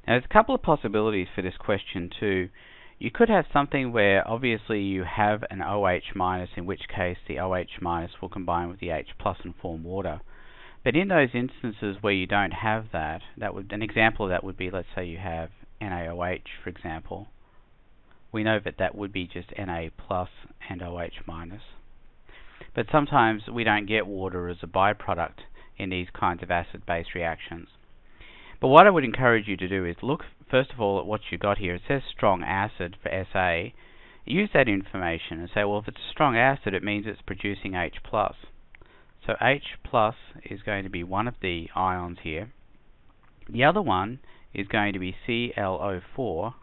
Now there's a couple of possibilities for this question too. You could have something where obviously you have an OH minus, in which case the OH minus will combine with the H plus and form water. But in those instances where you don't have that, an example of that would be, let's say you have NaOH, for example. We know that that would be just Na plus and OH minus. But sometimes we don't get water as a byproduct in these kinds of acid-base reactions. But what I would encourage you to do is look first of all at what you got here. It says strong acid for SA. Use that information and say, well, if it's a strong acid, it means it's producing H plus. So H plus is going to be one of the ions here. The other one is going to be ClO4,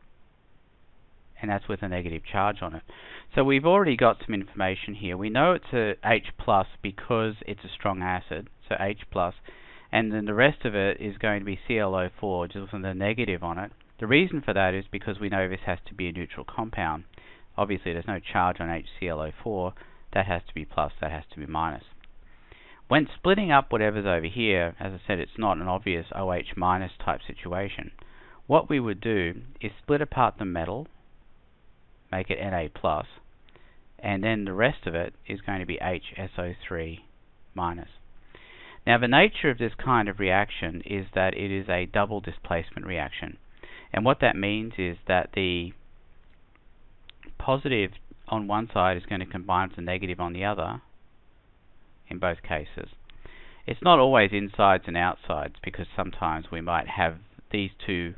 and that's with a negative charge on it. So we've already got some information here. We know it's a H plus because it's a strong acid, so H plus, and then the rest of it is going to be ClO4, just with a negative on it. The reason for that is because we know this has to be a neutral compound. Obviously there's no charge on HClO4, that has to be plus, that has to be minus. When splitting up whatever's over here, as I said, it's not an obvious OH minus type situation. What we would do is split apart the metal, make it Na plus, and then the rest of it is going to be HSO3 minus. Now the nature of this kind of reaction is that it is a double displacement reaction. And what that means is that the positive on one side is going to combine with the negative on the other in both cases. It's not always insides and outsides, because sometimes we might have these two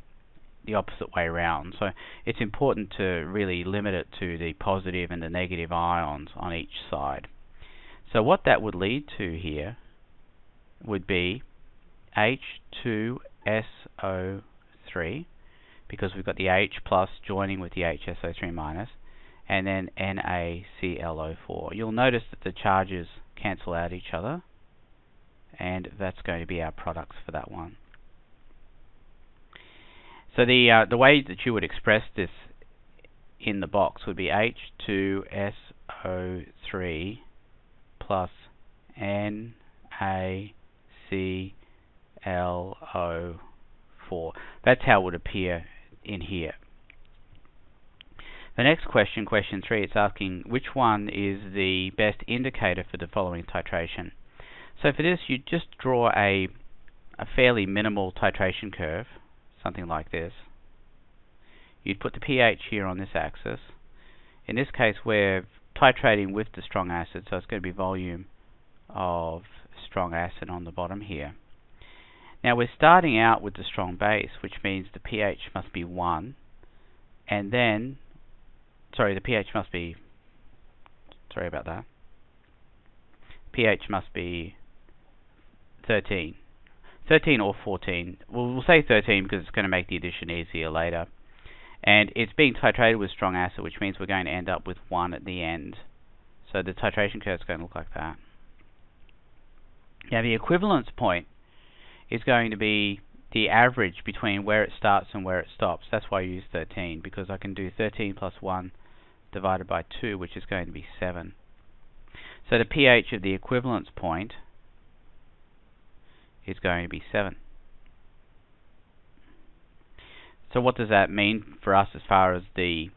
the opposite way around. So it's important to really limit it to the positive and the negative ions on each side. So what that would lead to here would be H2SO3, because we've got the H plus joining with the HSO3 minus, and then NaClO4. You'll notice that the charges cancel out each other, and that's going to be our products for that one. So the way that you would express this in the box would be H2SO3 plus NaClO4. That's how it would appear in here. The next question, question 3, it's asking which one is the best indicator for the following titration. So for this, you just draw a fairly minimal titration curve, something like this. You'd put the pH here on this axis. In this case, we're titrating with the strong acid, so it's going to be volume of strong acid on the bottom here. Now we're starting out with the strong base, which means the pH must be 1, and then the pH must be, pH must be 13 or 14. We'll say 13 because it's going to make the addition easier later. And it's being titrated with strong acid, which means we're going to end up with 1 at the end. So the titration curve is going to look like that. Now the equivalence point is going to be the average between where it starts and where it stops. That's why I use 13, because I can do 13 plus 1 divided by 2, which is going to be 7. So the pH of the equivalence point is going to be 7. So what does that mean for us as far as the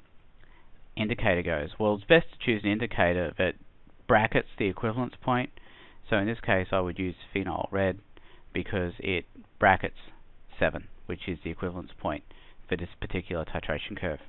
indicator goes? Well, it's best to choose an indicator that brackets the equivalence point. So in this case I would use phenol red, because it brackets 7, which is the equivalence point for this particular titration curve.